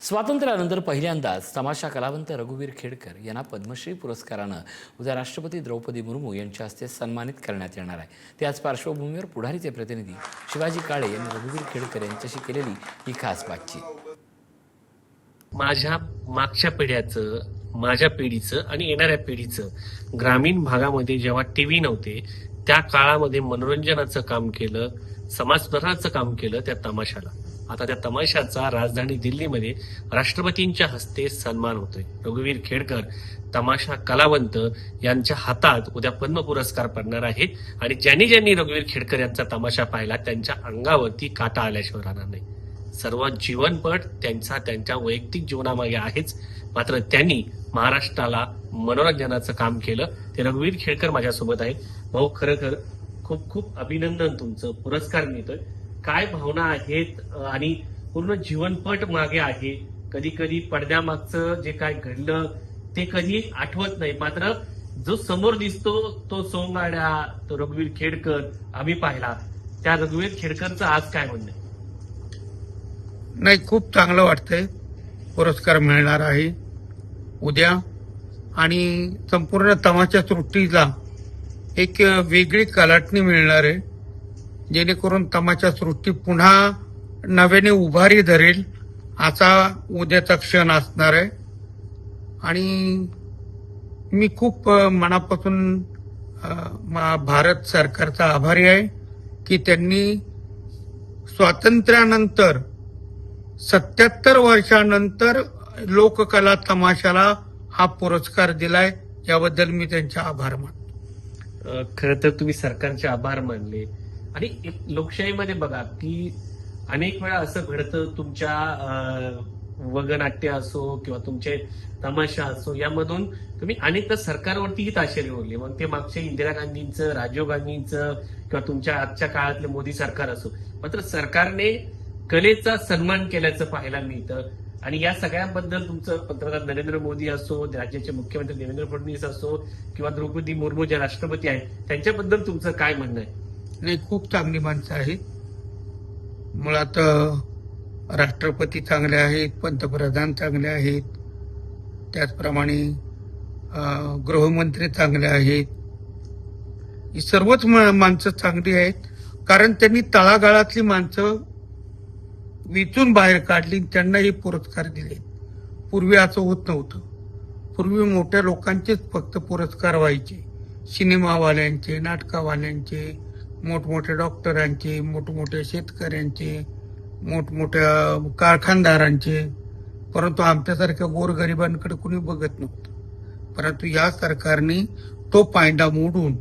स्वातंत्र्यानंतर पहिल्यांदाच तमाशा कलावंत रघुवीर खेडकर यांना पद्मश्री पुरस्कारानं उद्या राष्ट्रपती द्रौपदी मुर्मू यांच्या हस्ते सन्मानित करण्यात येणार आहे। त्याच पार्श्वभूमीवर पुढारीचे प्रतिनिधी शिवाजी काळे यांनी रघुवीर खेडकर यांच्याशी केलेली ही खास बातचीत। माझ्या मागच्या पिढ्याचं, माझ्या पिढीचं आणि येणाऱ्या पिढीचं ग्रामीण भागामध्ये जेव्हा टीव्ही नव्हते त्या काळामध्ये मनोरंजनाचं काम केलं, समाजसुधारणाचं काम केलं त्या तमाशाला। आता त्या तमाशाचा राजधानी दिल्लीमध्ये राष्ट्रपतींच्या हस्ते सन्मान होतोय। रघुवीर खेडकर तमाशा कलावंत यांच्या हातात उद्या पद्म पुरस्कार पडणार आहे आणि ज्यांनी रघुवीर खेडकर यांचा तमाशा पाहिला त्यांच्या अंगावरती काटा आल्याशिवाय राहणार नाही। सर्व जीवनपट त्यांच्या वैयक्तिक जीवनामागे आहेच, मात्र त्यांनी महाराष्ट्राला मनोरंजनाचं काम केलं। ते रघुवीर खेडकर माझ्यासोबत आहेत। भाऊ, खरं खूप खूप अभिनंदन, तुमचं पुरस्कार मिळतोय। काय भावना आहेत आणि पूर्ण जीवनपट मागे आहे। कधी कधी पडद्यामागचं जे काय घडलं ते कधी आठवत नाही, मात्र जो समोर दिसतो तो सोंगाड्या, तो रघुवीर खेडकर आम्ही पाहिला। त्या रघुवीर खेडकरचं आज काय म्हणणं? नाही, खूप चांगलं वाटतंय। पुरस्कार मिळणार आहे उद्या आणि संपूर्ण तमाशा सृष्टीला एक वेगळी कलाटणी मिळणार आहे, जेणेकरून तमाशा सृष्टी पुन्हा नव्याने उभारी धरेल असा उद्याचा क्षण असणार आहे। आणि मी खूप मनापासून भारत सरकारचा आभारी आहे की त्यांनी स्वातंत्र्यानंतर 77 वर्षानंतर लोककला तमाशाला हा पुरस्कार दिलाय। याबद्दल मी त्यांचे आभार मानतो। खरं तर तुम्ही सरकारचे आभार मानले आणि लोकशाहीमध्ये बघा की अनेक वेळा असं घडतं, तुमच्या वगनाट्य असो किंवा तुमचे तमाशा असो, यामधून तुम्ही अनेकदा सरकारवरतीही ताशेरे ओढले। मग ते मागच्या इंदिरा गांधींचं, राजीव गांधींचं किंवा तुमच्या आजच्या काळातले मोदी सरकार असो, मात्र सरकारने कलेचा सन्मान केल्याचं पाहायला मिळतं। आणि या सगळ्यांबद्दल तुमचं पंतप्रधान नरेंद्र मोदी असो, राज्याचे मुख्यमंत्री देवेंद्र फडणवीस असो किंवा द्रौपदी मुर्मू ज्या राष्ट्रपती आहेत त्यांच्याबद्दल तुमचं काय म्हणणं आहे? नाही, खूप चांगली माणसं आहेत। मुळात राष्ट्रपती चांगले आहेत, पंतप्रधान चांगले आहेत, त्याचप्रमाणे गृहमंत्री चांगले आहेत। ही सर्वच माणसं चांगली आहेत, कारण त्यांनी तळागाळातली माणसं विचून बाहेर काढली, त्यांना हे पुरस्कार दिले। पूर्वी असं होत नव्हतं। पूर्वी मोठ्या लोकांचेच फक्त पुरस्कार व्हायचे, सिनेमावाल्यांचे, नाटकावाल्यांचे, मोठमोठ्या डॉक्टरांचे, मोठमोठ्या शेतकऱ्यांचे, मोठमोठ्या कारखानदारांचे, परंतु आमच्यासारख्या गोरगरिबांकडे कुणी बघत नव्हतं। परंतु या सरकारने तो पायंडा मोडून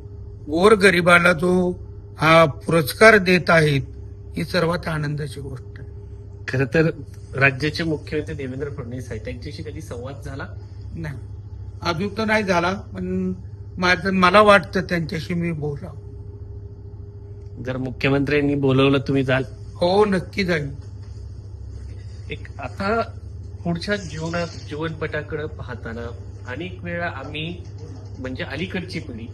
गोरगरिबाला जो हा पुरस्कार देत आहेत, ही सर्वात आनंदाची गोष्ट आहे। खरं तर राज्याचे मुख्यमंत्री देवेंद्र फडणवीस आहेत, त्यांच्याशी कधी संवाद झाला नाही? अजून तर नाही झाला, पण मला वाटतं त्यांच्याशी मी बोलावं। जर मुख्यमंत्र्यांनी बोलवलं तुम्ही जाल? हो, नक्की जाईल। आता पुढच्या जीवनपटाकडे पाहताना अनेक वेळा आम्ही, म्हणजे अलीकडची पिढी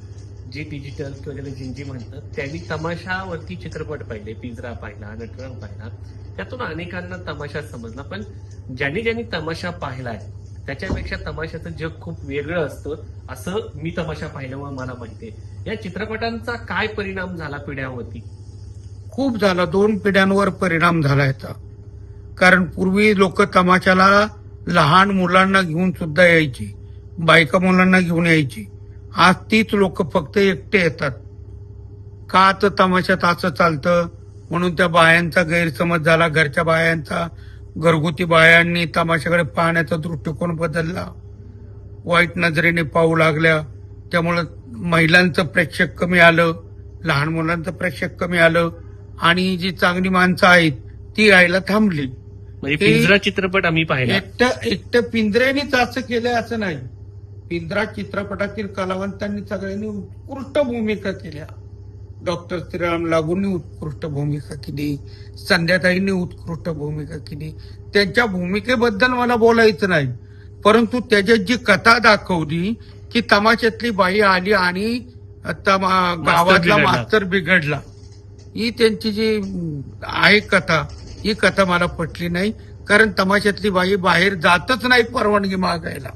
जी डिजिटल किंवा ज्याला जिंजी म्हणतात, त्यांनी तमाशावरती चित्रपट पाहिले, पिंजरा पाहिला, नटरंग पाहिला, त्यातून अनेकांना तमाशा समजला। पण ज्यांनी तमाशा पाहिलाय त्याच्यापेक्षा तमाशाचं जग खूप वेगळं असतं, असं मी तमाशा पाहिल्यामुळे मला माहितीये। या चित्रपटांचा काय परिणाम झाला पिढ्यांवरती? खूप झाला, 2 पिढ्यांवर परिणाम झाला याचा। कारण पूर्वी लोक तमाशाला लहान मुलांना घेऊन सुद्धा यायची, बायका मुलांना घेऊन यायची। आज तीच लोक फक्त एकटे येतात। का तर तमाशात असं चालतं म्हणून त्या बायांचा गैरसमज झाला, घरच्या बायांचा। घरगुती बायांनी तमाशाकडे पाहण्याचा दृष्टिकोन बदलला, वाईट नजरेने पाहू लागल्या। त्यामुळं महिलांचं प्रेक्षक कमी आलं, लहान मुलांचं प्रेक्षक कमी आलं आणि जी चांगली माणसं आहेत ती यायला थांबली। म्हणजे पिंजरा चित्रपट आम्ही पाहिला। एकट्या पिंजऱ्यानेच असं केलंय असं नाही। पिंजरा चित्रपटातील कलावंतांनी सगळ्यांनी उत्कृष्ट भूमिका केल्या। डॉक्टर श्रीराम लागूंनी उत्कृष्ट भूमिका केली, संध्याताईंनी उत्कृष्ट भूमिका केली। त्यांच्या भूमिकेबद्दल मला बोलायचं नाही, परंतु त्याच्यात जी कथा दाखवली की तमाशातली बाई आली आणि गावातला मास्तर बिघडला, ही त्यांची जी आहे कथा, ही कथा मला पटली नाही। कारण तमाशातली बाई बाहेर जातच नाही परवानगी मागायला.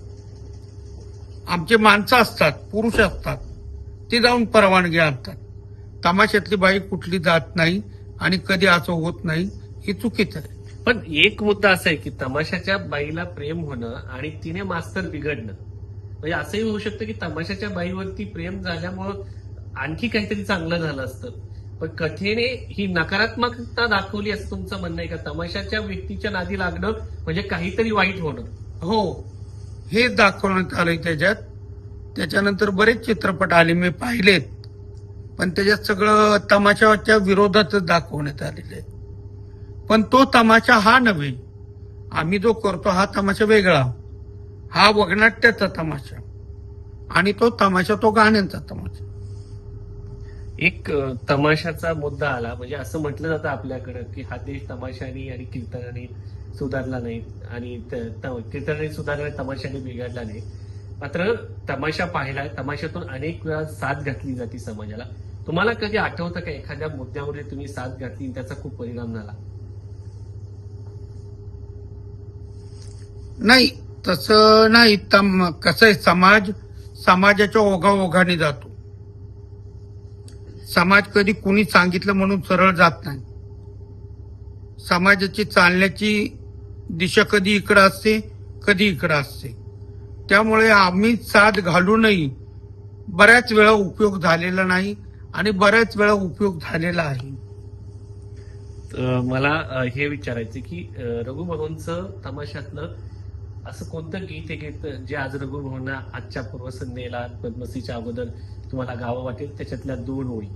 आमचे माणसं असतात, पुरुष असतात, ते जाऊन परवानगी आणतात. तमाशातली बाई कुठली जात नाही आणि कधी असं होत नाही, हे चुकीचं आहे. पण एक मुद्दा असा आहे की तमाशाच्या बाईला प्रेम होणं आणि तिने मास्तर बिघडणं, म्हणजे असंही होऊ शकतं की तमाशाच्या बाईवरती प्रेम झाल्यामुळं आणखी काहीतरी चांगलं झालं असतं. पण कथेने ही नकारात्मकता दाखवली असं तुमचं म्हणणं आहे का? तमाशाच्या व्यक्तीच्या नादी लागणं म्हणजे काहीतरी वाईट होणं. हो, हे दाखवण्यात आलंय त्याच्यात. त्याच्यानंतर बरेच चित्रपट आले, मी पाहिलेत, पण त्याच्यात सगळं तमाशाच्या विरोधातच दाखवण्यात आलेलं आहे. पण तो तमाशा हा नव्हे, आम्ही जो करतो हा तमाशा वेगळा, हा वगनाट्याचा तमाशा, आणि तो तमाशा तो गाण्यांचा तमाशा. एक तमाशाचा मुद्दा आला म्हणजे असं म्हटलं जातं आपल्याकडं की हा देश तमाशाने आणि कीर्तनाने सुधारला नाही आणि कीर्तनाने सुधारला, तमाशाने बिघडला नाही. मात्र तमाशा पाहिला, तमाशातून अनेक वेळा साथ घातली जाते समाजाला. तुम्हाला कधी आठवतं का एखाद्या मुद्द्यावर तुम्ही साथ घातली आणि त्याचा खूप परिणाम झाला? नाही, तसं नाही. कसं आहे, समाजाच्या ओघाओघाने जातो. समाज कधी कुणी सांगितलं म्हणून सरळ जात नाही. समाजाची चालण्याची दिशा कधी इकडं असते, कधी इकडं असते. त्यामुळे आम्ही साथ घालूनही बऱ्याच वेळा उपयोग झालेला नाही आणि बऱ्याच वेळा उपयोग झालेला आहे. मला हे विचारायचं की रघुभाऊंचं तमाशातलं असं कोणतं गीत आहे की जे आज रघुभाऊंना आजच्या पूर्वसंध्येला पद्मश्रीच्या अगोदर तुम्हाला गावं वाटेल, त्याच्यातल्या 2 ओळी?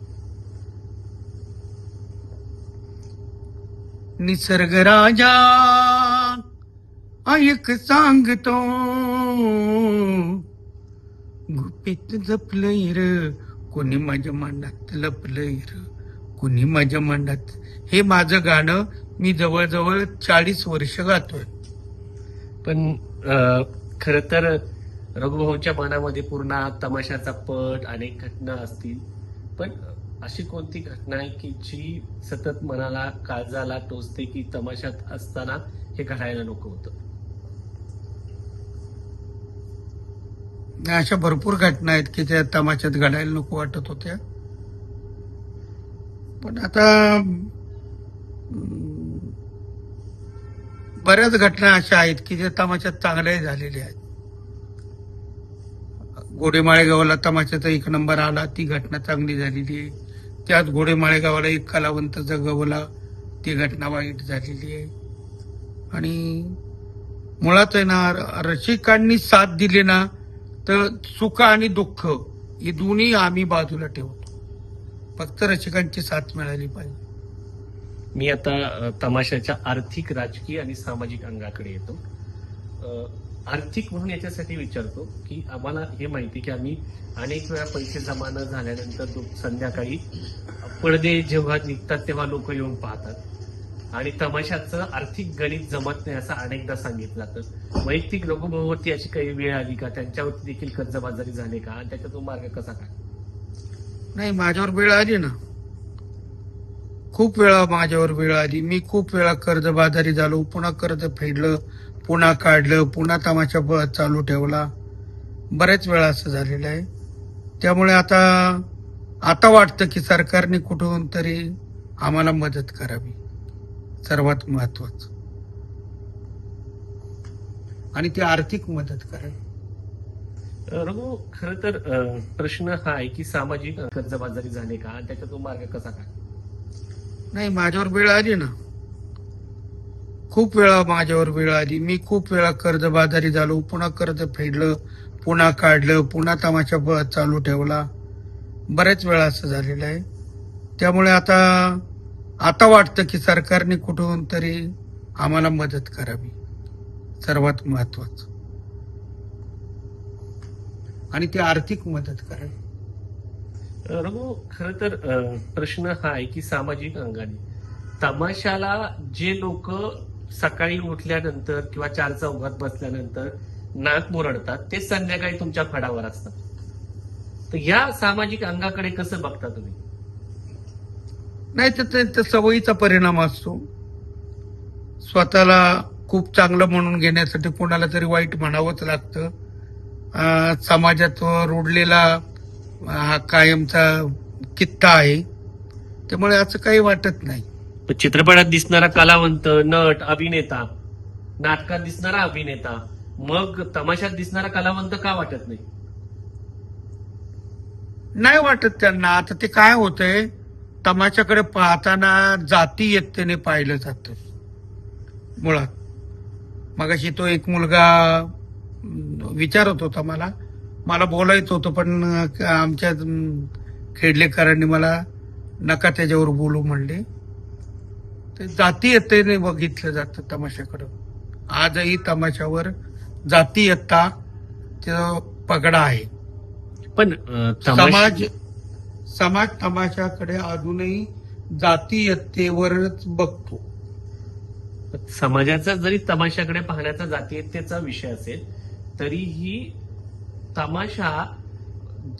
निसर्ग राजा ऐक सांगतो, गुपित जपलंय र कोणी माझ्या मनात लपलंय र कोणी माझ्या मनात. हे माझं गाणं मी जवळजवळ 40 वर्ष गातोय. पण खर तर रघुभाऊच्या मनामध्ये पूर्ण तमाशाचा पट, अनेक घटना असतील, पण अशी कोणती घटना आहे की जी सतत मनाला, काळजाला टोचते की तमाशात असताना हे घडायला नको होतं? अशा भरपूर घटना आहेत की त्या तमाशात घडायला नको वाटत होत्या. पण आता बऱ्याच घटना अशा आहेत की ज्या तमाशात चांगल्याही झालेल्या आहेत. घोडेमाळेगावला तमाशाचा 1 नंबर आला, ती घटना चांगली झालेली आहे. त्याच घोडेमाळेगावला एक कलावंत जगवला, ती घटना वाईट झालेली आहे. आणि मुळात आहे ना, रसिकांनी साथ दिली ना तर सुख आणि दुःख हे दोन्ही आम्ही बाजूला ठेवतो. फक्त रसिकांची साथ मिळाली पाहिजे. मी आता तमाशाच्या आर्थिक, राजकीय आणि सामाजिक अंगाकडे येतो. आर्थिक म्हणून याच्यासाठी विचारतो की आम्हाला हे माहिती की आम्ही अनेक वेळा पैसे जमा न झाल्यानंतर संध्याकाळी पडदे जेव्हा निघतात तेव्हा लोक येऊन पाहतात आणि तमाशाचं आर्थिक गणित जमत नाही असं अनेकदा सांगितलं जातं. वैयक्तिक रघुभाऊवरती अशी काही वेळ आली का? त्यांच्यावरती देखील कर्जबाजारी झाले का? आणि त्याच्यातून मार्ग कसा काय? नाही, माझ्यावर वेळ आली ना, खूप वेळा माझ्यावर वेळ आली. मी खूप वेळा कर्जबाजारी झालो, पुन्हा कर्ज फेडलं, पुन्हा काढलं, पुन्हा तमाशा चालू ठेवला. बऱ्याच वेळा असं झालेलं आहे. त्यामुळे आता वाटतं की सरकारने कुठून तरी आम्हाला मदत करावी, सर्वात महत्वाचं, आणि ती आर्थिक मदत करावी. रघु, खर तर प्रश्न हा आहे की सामाजिक कर्जबाजारी झाले का? आणि त्याच्यातून मार्ग कसा काय? नाही, माझ्यावर वेळ आली ना, खूप वेळा माझ्यावर वेळ आली. मी खूप वेळा कर्जबाजारी झालो, पुन्हा कर्ज फेडलं, पुन्हा काढलं, पुन्हा तमाशा चालू ठेवला. बऱ्याच वेळा असं झालेलं आहे. त्यामुळे आता वाटतं की सरकारने कुठून तरी आम्हाला मदत करावी, सर्वात महत्वाचं, आणि ती आर्थिक मदत करावी. रघु, खर तर प्रश्न हा आहे की सामाजिक अंगाने तमाशाला जे लोक सकाळी उठल्यानंतर किंवा 4 चौघात बसल्यानंतर नाक मुरडतात ते संध्याकाळी तुमच्या फडावर असतात. तर या सामाजिक अंगाकडे कसं बघता तुम्ही? नाही, तर सवयीचा परिणाम असतो. स्वतःला खूप चांगलं म्हणून घेण्यासाठी कोणाला तरी वाईट म्हणावंच लागतं. समाजात रुडलेला हा कायमचा कित्ता आहे, त्यामुळे असं काही वाटत नाही. पण चित्रपटात दिसणारा कलावंत, नट, अभिनेता, नाटकात दिसणारा अभिनेता, मग तमाशात दिसणारा कलावंत का वाटत नाही? नाही वाटत त्यांना. आता ते काय होतंय, तमाशाकडे पाहताना जातीयतेने पाहिलं जातं मुळात. मगाशी तो एक मुलगा विचारत होता, मला बोलायचं होतं, पण आमच्या खेडलेकरांनी मला नका त्याच्यावर बोलू म्हणले. ते जातीयतेने बघितलं जातं तमाशाकडं. आजही तमाशावर जातीयता पगडा आहे. पण समाज तमाशाकडे अजूनही जातीयतेवरच बघतो. समाजाचा जरी तमाशाकडे पाहण्याचा जातीयतेचा विषय असेल, तरीही तमाशा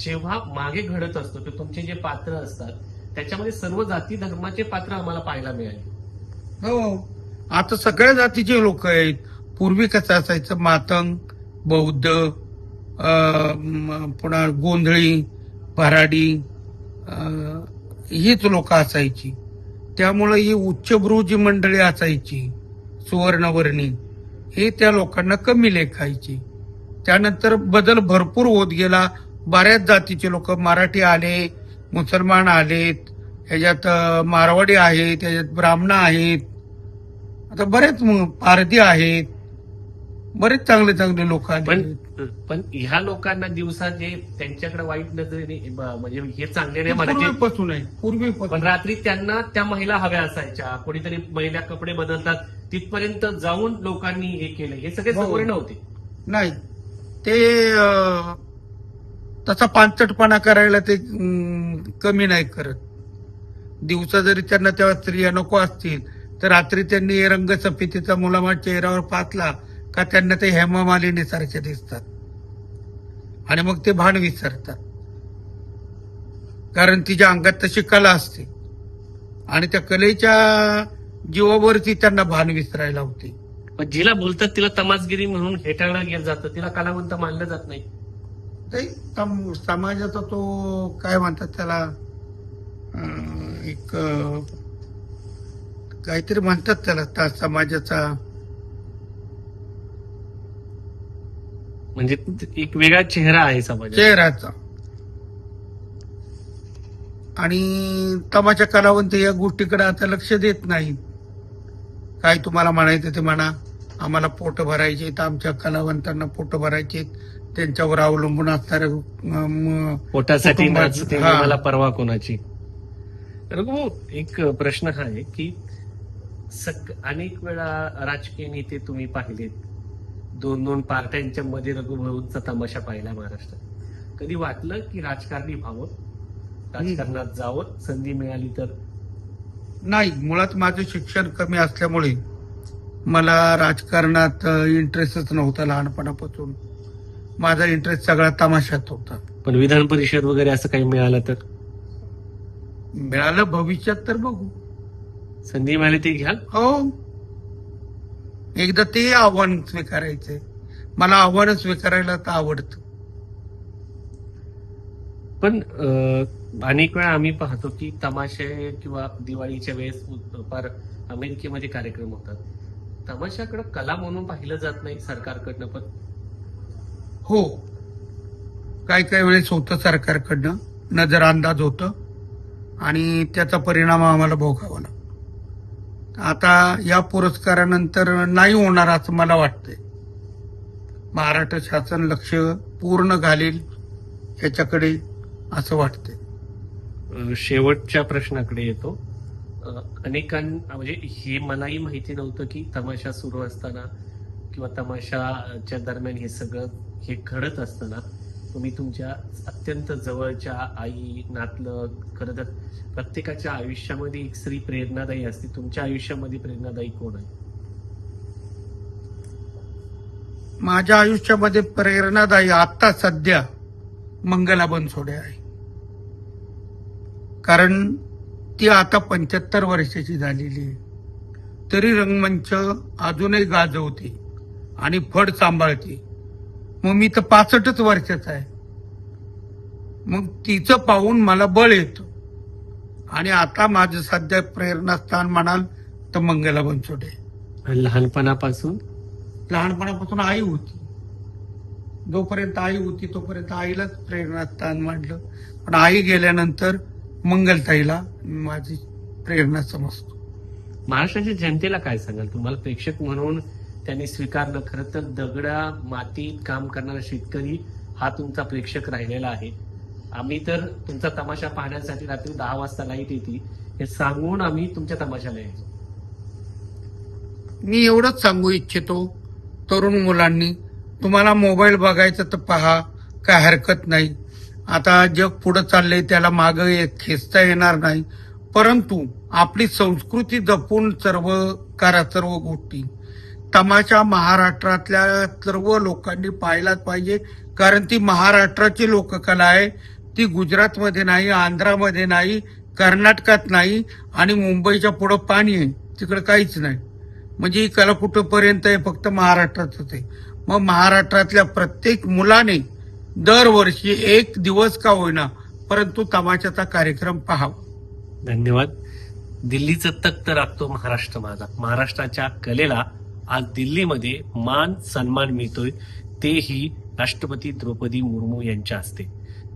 जेव्हा मागे घडत असतो, तर तुमचे जे पात्र असतात त्याच्यामध्ये सर्व जाती धर्माचे पात्र आम्हाला पाहायला मिळाले. हो, आता सगळ्या जातीचे लोक आहेत. पूर्वी कसं असायचं, मातंग, बौद्ध, पुन्हा गोंधळी, भराडी, हीच लोक असायची. त्यामुळे ही उच्चभ्रू जी मंडळी असायची, सुवर्णवर्णी, हे त्या लोकांना कमी लेखायची. त्यानंतर बदल भरपूर होत गेला. बऱ्याच जातीचे लोक, मराठी आले, मुसलमान आलेत, ह्याच्यात मारवाडी आहेत, त्याच्यात ब्राह्मण आहेत, आता बरेच पारधी आहेत, बरेच चांगले चांगले लोक आले. पण ह्या लोकांना दिवसा जे त्यांच्याकडे वाईट नजरेने म्हणजे हे चांगले नाही म्हणायचे, पूर्वीपासून आहे, पूर्वीपासून. पण रात्री त्यांना त्या महिला हव्या असायच्या. कोणीतरी महिला कपडे बदलतात तिथपर्यंत जाऊन लोकांनी हे केलं. हे सगळे हो. सवय नव्हते. नाही, ते तसा पानचटपणा करायला ते कमी नाही करत. दिवसा जरी त्यांना तेव्हा स्त्रिया नको असतील, तर रात्री त्यांनी रंगसफेतीचा मुलामा चेहऱ्यावर पाचला का त्यांना ते हेमा मालिनी सारखे दिसतात, आणि मग ते भान विसरतात. कारण तिच्या अंगात तशी कला असते, आणि त्या कलेच्या जीवावरती त्यांना भान विसरायला होते. पण जिला बोलतात तिला तमासगिरी म्हणून हेटाळलं गेलं जातं, तिला कलावंत मानलं जात नाही. समाजाचा तो काय म्हणतात त्याला, एक काहीतरी म्हणतात त्याला, त्या समाजाचा म्हणजे एक वेगळा चेहरा आहे समाजात. चेहऱ्याचा. आणि तमाशा कलावंत या गोष्टीकडे आता लक्ष देत नाही. काय तुम्हाला म्हणायचं ते म्हणा, आम्हाला पोट भरायचे, तर आमच्या कलावंतांना पोट भरायचे, त्यांच्यावर अवलंबून असणाऱ्या पोटासाठी नाचते हा. मला परवा कोणाची. रघु, एक प्रश्न हा आहे की अनेक वेळा राजकीय नेते तुम्ही पाहिलेत, 2-2 पार्ट्यांच्या मध्ये रघुभाऊंचा तमाशा पाहिला महाराष्ट्रात. कधी वाटलं की राजकारणी व्हावं, राजकारणात जावं, संधी मिळाली तर? नाही, मुळात माझं शिक्षण कमी असल्यामुळे मला राजकारणात इंटरेस्टच नव्हता. लहानपणापासून माझा इंटरेस्ट सगळा तमाशात होता. पण विधान परिषद वगैरे असं काही मिळालं तर? मिळालं भविष्यात तर बघू. संधी मिळाली ती घ्याल? हो, एकदा ते आव्हान स्वीकारायचंय. मला आव्हान स्वीकारायला तर आवडतं. पण अनेक वेळा आम्ही पाहतो की तमाशे किंवा दिवाळीच्या वेळेस फार अमेरिकेमध्ये कार्यक्रम होतात. तमाशाकडे कला म्हणून पाहिलं जात नाही सरकारकडनं. पण हो, काही काही वेळेस होतं सरकारकडनं, नजर अंदाज होतं, आणि त्याचा परिणाम आम्हाला भोगावा लागतो. आता या पुरस्कारानंतर नाही होणार असं मला वाटतंय. महाराष्ट्र शासन लक्ष पूर्ण घालेल याच्याकडे असं वाटतंय. शेवटच्या प्रश्नाकडे येतो. म्हणजे हे मलाही माहिती नव्हतं की तमाशा सुरू असताना किंवा तमाशाच्या दरम्यान हे सगळं हे घडत असताना तुम्ही तुमच्या अत्यंत जवळच्या आई, नातलं, खरं तर प्रत्येकाच्या आयुष्यामध्ये एक स्त्री प्रेरणादायी असते. तुमच्या आयुष्यामध्ये प्रेरणादायी कोण आहे? माझ्या आयुष्यामध्ये प्रेरणादायी आता सध्या मंगला बनसोडे आहे. कारण ती आता 75 वर्षाची झालेली आहे. तरी रंगमंच अजूनही गाजवते आणि फड सांभाळते. मग मी तर 65 वर्षाचा आहे. मग तिचं पाहून मला बळ येतं. आणि आता माझं सध्या प्रेरणास्थान म्हणाल तर मंगला बनसोडे. आणि लहानपणापासून लहानपणापासून आई होती. जोपर्यंत आई होती तोपर्यंत आईलाच प्रेरणास्थान मानलं. पण आई गेल्यानंतर मंगलताईला माझी प्रेरणा समजतो. महाराष्ट्राच्या जनतेला काय सांगाल? तुम्हाला प्रेक्षक म्हणून त्यांनी स्वीकारलं. खरं तर दगडा मातीत काम करणारा शेतकरी हा तुमचा प्रेक्षक राहिलेला आहे. आम्ही तर तुमचा तमाशा पाहण्यासाठी रात्री 10 वाजता लाईट येते हे सांगून आम्ही तुमच्या तमाशाला यायचो. मी एवढंच सांगू इच्छितो तरुण मुलांनी, तुम्हाला मोबाईल बघायचा तर पहा, काय हरकत नाही. आता जग पुढे चाललंय, त्याला मागे खेचता येणार नाही. परंतु आपली संस्कृती जपून करा सर्व गोष्टी. तमाशा महाराष्ट्रातल्या सर्व लोकांनी पाहायलाच पाहिजे, कारण ती महाराष्ट्राची लोककला आहे. ती गुजरातमध्ये नाही, आंध्रामध्ये नाही, कर्नाटकात नाही आणि मुंबईच्या पुढं पाणी आहे, तिकडे काहीच नाही. म्हणजे ही कला कुठपर्यंत आहे, फक्त महाराष्ट्रातच आहे. मग महाराष्ट्रातल्या प्रत्येक मुलाने दरवर्षी एक दिवस का होईना परंतु तमाशाचा कार्यक्रम पाहावा. धन्यवाद. दिल्लीचं तख्त राखतो महाराष्ट्र माझा. महाराष्ट्राच्या कलेला आज दिल्लीमध्ये मान सन्मान मिळतोय, तेही राष्ट्रपती द्रौपदी मुर्मू यांच्या हस्ते.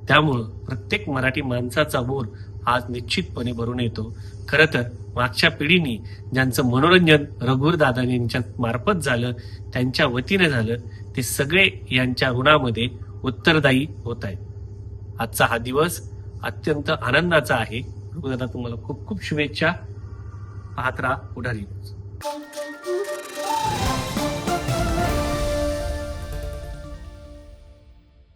त्यामुळं प्रत्येक मराठी माणसाचा बोर आज निश्चितपणे भरून येतो. खरं तर मागच्या पिढीनी ज्यांचं मनोरंजन रघुवीरदादा यांच्या मार्फत झालं, त्यांच्या वतीने झालं, ते सगळे यांच्या ऋणामध्ये उत्तरदायी होत आहेत. आजचा हा दिवस अत्यंत आनंदाचा आहे. रघुदादा, तुम्हाला खूप खूप शुभेच्छा. पाहत राहा पुढारी न्यूज.